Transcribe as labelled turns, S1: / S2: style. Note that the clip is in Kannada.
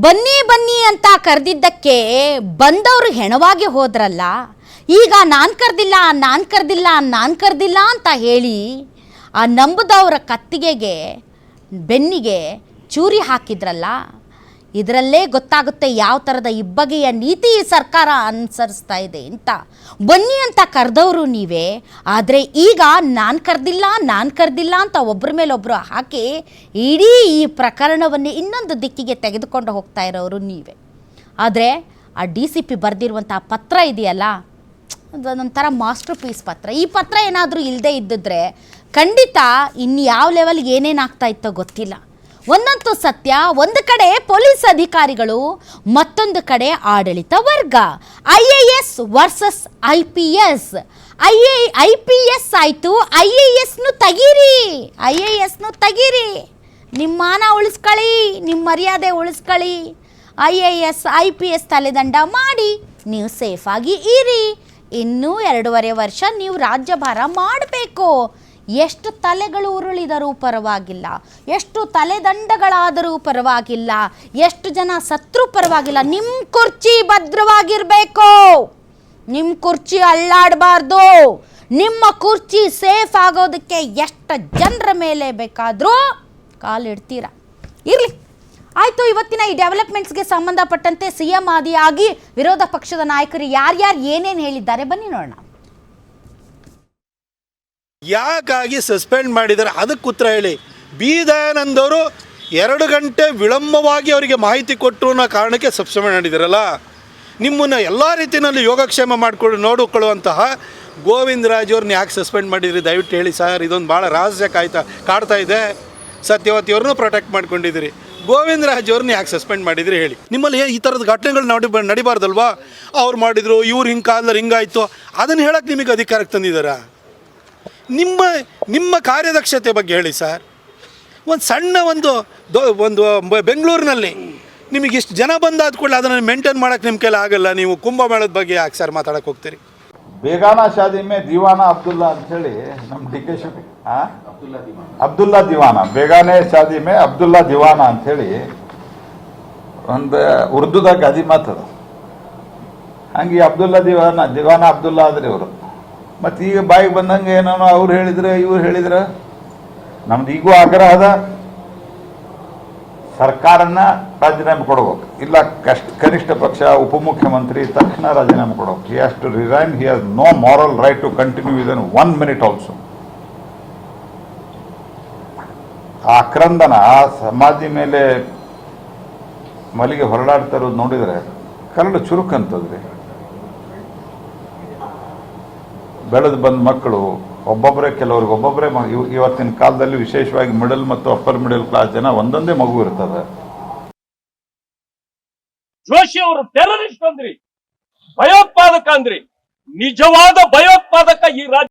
S1: ಬನ್ನಿ ಬನ್ನಿ ಅಂತ ಕರೆದಿದ್ದಕ್ಕೆ ಬಂದವರು ಹೆಣವಾಗಿ ಹೋದ್ರಲ್ಲ. ಈಗ ನಾನು ಕರೆದಿಲ್ಲ ಅಂತ ಹೇಳಿ ಆ ನಂಬದವರ ಕತ್ತಿಗೆಗೆ ಬೆನ್ನಿಗೆ ಚೂರಿ ಹಾಕಿದ್ರಲ್ಲ. ಇದರಲ್ಲೇ ಗೊತ್ತಾಗುತ್ತೆ ಯಾವ ಥರದ ಇಬ್ಬಗೆಯ ನೀತಿ ಸರ್ಕಾರ ಅನುಸರಿಸ್ತಾ ಇದೆ ಅಂತ. ಬನ್ನಿ ಅಂತ ಕರೆದವರು ನೀವೇ, ಆದರೆ ಈಗ ನಾನು ಕರೆದಿಲ್ಲ ಅಂತ ಒಬ್ಬರ ಮೇಲೊಬ್ಬರು ಹಾಕಿ ಇಡೀ ಈ ಪ್ರಕರಣವನ್ನೇ ಇನ್ನೊಂದು ದಿಕ್ಕಿಗೆ ತೆಗೆದುಕೊಂಡು ಹೋಗ್ತಾ ಇರೋರು ನೀವೇ. ಆದರೆ ಆ DCP ಬರೆದಿರುವಂಥ ಪತ್ರ ಇದೆಯಲ್ಲ, ಅದೊಂಥರ ಮಾಸ್ಟರ್ ಪೀಸ್ ಪತ್ರ. ಈ ಪತ್ರ ಏನಾದರೂ ಇಲ್ಲದೆ ಇದ್ದಿದ್ರೆ ಖಂಡಿತ ಇನ್ನು ಯಾವ ಲೆವೆಲ್ಗೆ ಏನೇನಾಗ್ತಾ ಇತ್ತೋ ಗೊತ್ತಿಲ್ಲ. ಒಂದಂತೂ ಸತ್ಯ, ಒಂದು ಕಡೆ ಪೊಲೀಸ್ ಅಧಿಕಾರಿಗಳು, ಮತ್ತೊಂದು ಕಡೆ ಆಡಳಿತ ವರ್ಗ. IAS versus IPS. IPS ಆಯಿತು, IASನು ತೆಗೀರಿ. ನಿಮ್ಮ ಮಾನ ಉಳಿಸ್ಕೊಳ್ಳಿ, ನಿಮ್ಮ ಮರ್ಯಾದೆ ಉಳಿಸ್ಕೊಳ್ಳಿ. IAS IPS ತಲೆದಂಡ ಮಾಡಿ ನೀವು ಸೇಫಾಗಿ ಇರಿ. ಇನ್ನೂ 2.5 ವರ್ಷ ನೀವು ರಾಜ್ಯಭಾರ ಮಾಡಬೇಕು. ಎಷ್ಟು ತಲೆಗಳು ಉರುಳಿದರೂ ಪರವಾಗಿಲ್ಲ, ಎಷ್ಟು ತಲೆದಂಡಗಳಾದರೂ ಪರವಾಗಿಲ್ಲ, ಎಷ್ಟು ಜನ ಸತ್ರು ಪರವಾಗಿಲ್ಲ, ನಿಮ್ಮ ಕುರ್ಚಿ ಭದ್ರವಾಗಿರಬೇಕು. ನಿಮ್ಮ ಕುರ್ಚಿ ಅಲ್ಲಾಡಬಾರ್ದು. ನಿಮ್ಮ ಕುರ್ಚಿ ಸೇಫ್ ಆಗೋದಕ್ಕೆ ಎಷ್ಟು ಜನರ ಮೇಲೆ ಬೇಕಾದರೂ ಕಾಲಿಡ್ತೀರ. ಇರಲಿ, ಆಯಿತು. ಇವತ್ತಿನ ಈ ಡೆವಲಪ್ಮೆಂಟ್ಸ್ಗೆ ಸಂಬಂಧಪಟ್ಟಂತೆ CM ಆದಿಯಾಗಿ ವಿರೋಧ ಪಕ್ಷದ ನಾಯಕರು ಯಾರ್ಯಾರು ಏನೇನು ಹೇಳಿದ್ದಾರೆ ಬನ್ನಿ ನೋಡೋಣ.
S2: ಯಾಕಾಗಿ ಸಸ್ಪೆಂಡ್ ಮಾಡಿದ್ದಾರೆ ಅದಕ್ಕೆ ಉತ್ತರ ಹೇಳಿ. ಬಿ ದಯಾನಂದ್ ಅವರು 2 ಗಂಟೆ ವಿಳಂಬವಾಗಿ ಅವರಿಗೆ ಮಾಹಿತಿ ಕೊಟ್ಟರು ಅನ್ನೋ ಕಾರಣಕ್ಕೆ ಸಸ್ಪೆಂಡ್ ಮಾಡಿದಾರಲ್ಲ. ನಿಮ್ಮನ್ನು ಎಲ್ಲ ರೀತಿಯಲ್ಲಿ ಯೋಗಕ್ಷೇಮ ನೋಡಿಕೊಳ್ಳುವಂತಹ ಗೋವಿಂದರಾಜ್ ಅವ್ರನ್ನ ಯಾಕೆ ಸಸ್ಪೆಂಡ್ ಮಾಡಿದ್ರಿ ದಯವಿಟ್ಟು ಹೇಳಿ ಸರ್. ಇದೊಂದು ಭಾಳ ರಹಸ್ಯ ಕಾಡ್ತಾ ಇದೆ. ಸತ್ಯವತಿ ಅವ್ರನ್ನೂ ಪ್ರೊಟೆಕ್ಟ್ ಮಾಡ್ಕೊಂಡಿದ್ದೀರಿ, ಗೋವಿಂದರಾಜ್ ಅವ್ರನ್ನ ಯಾಕೆ ಸಸ್ಪೆಂಡ್ ಮಾಡಿದ್ರಿ ಹೇಳಿ. ನಿಮ್ಮಲ್ಲಿ ಈ ಥರದ ಘಟನೆಗಳು ನಡಿಬಾರ್ದಲ್ವಾ? ಅವ್ರು ಮಾಡಿದರು, ಇವ್ರು ಹಿಂಗಾಯ್ತು, ಅದನ್ನು ಹೇಳಕ್ಕೆ ನಿಮಗೆ ಅಧಿಕಾರಕ್ಕೆ ತಂದಿದ್ದಾರಾ? ನಿಮ್ಮ ಕಾರ್ಯದಕ್ಷತೆ ಬಗ್ಗೆ ಹೇಳಿ ಸರ್. ಒಂದು ಸಣ್ಣ ಒಂದು ಬೆಂಗಳೂರಿನಲ್ಲಿ ನಿಮಗೆ ಇಷ್ಟು ಜನ ಬಂದಾದ ಕೂಡಲೇ ಅದನ್ನು ಮೇಂಟೈನ್ ಮಾಡೋಕ್ಕೆ ನಿಮ್ಮ ಕೈಲಿ ಆಗಲ್ಲ. ನೀವು ಕುಂಭಮೇಳದ ಬಗ್ಗೆ ಯಾಕೆ ಸರ್ ಮಾತಾಡಕ್ಕೆ ಹೋಗ್ತೀರಿ?
S3: ಬೇಗಾನ ಶಾದಿ ಮೇ ದಿವಾನಾ ಅಬ್ದುಲ್ಲಾ ಅಂಥೇಳಿ ನಮ್ಮ DK ಶಿವ ಅಬ್ದುಲ್ಲಾ ದಿವಾನಾ, ಬೇಗಾನೆ ಶಾದಿ ಮೇ ಅಬ್ದುಲ್ಲಾ ದಿವಾನಾ ಅಂಥೇಳಿ ಒಂದು ಉರ್ದುದಾಗ ಗಾದಿ ಮಾತದ. ಹಂಗೆ ಅಬ್ದುಲ್ಲಾ ದಿವಾನಾ ಅಬ್ದುಲ್ಲಾ ಆದ್ರಿ ಇವರು. ಮತ್ತು ಈಗ ಬಾಯಿಗೆ ಬಂದಂಗೆ ಏನೋ ಅವ್ರು ಹೇಳಿದ್ರೆ ಇವ್ರು ಹೇಳಿದ್ರೆ, ನಮ್ದು ಈಗೂ ಆಗ್ರಹ ಅದ, ಸರ್ಕಾರನ ರಾಜೀನಾಮೆ ಕೊಡ್ಬೇಕು. ಇಲ್ಲ ಕನಿಷ್ಠ ಪಕ್ಷ ಉಪಮುಖ್ಯಮಂತ್ರಿ ತಕ್ಷಣ ರಾಜೀನಾಮೆ ಕೊಡ್ಬೇಕು. He has to resign. He has no moral right to continue within 1 minute also. ಆ ಆಕ್ರಂದನ ಸಮಾಧಿ ಮೇಲೆ ಮಲಿಗೆ ಹೊರಡಾಡ್ತಾ ಇರೋದು ನೋಡಿದರೆ ಕರಳು ಚುರುಕಂತದ್ರಿ. ಬೆಳೆದು ಬಂದ ಮಕ್ಕಳು ಒಬ್ಬೊಬ್ಬರೇ, ಕೆಲವ್ರಿಗೆ ಒಬ್ಬೊಬ್ಬರೇ. ಇವತ್ತಿನ ಕಾಲದಲ್ಲಿ ವಿಶೇಷವಾಗಿ ಮಿಡಲ್ ಮತ್ತು ಅಪ್ಪರ್ ಮಿಡಲ್ ಕ್ಲಾಸ್ ಜನ ಒಂದೊಂದೇ ಮಗು ಇರ್ತದೆ.
S4: ಜೋಶಿ ಅವರು ಟೆರರಿಸ್ಟ್ ಅಂದ್ರಿ, ಭಯೋತ್ಪಾದಕ ಅಂದ್ರಿ. ನಿಜವಾದ ಭಯೋತ್ಪಾದಕ ಈ ರಾಜ್ಯ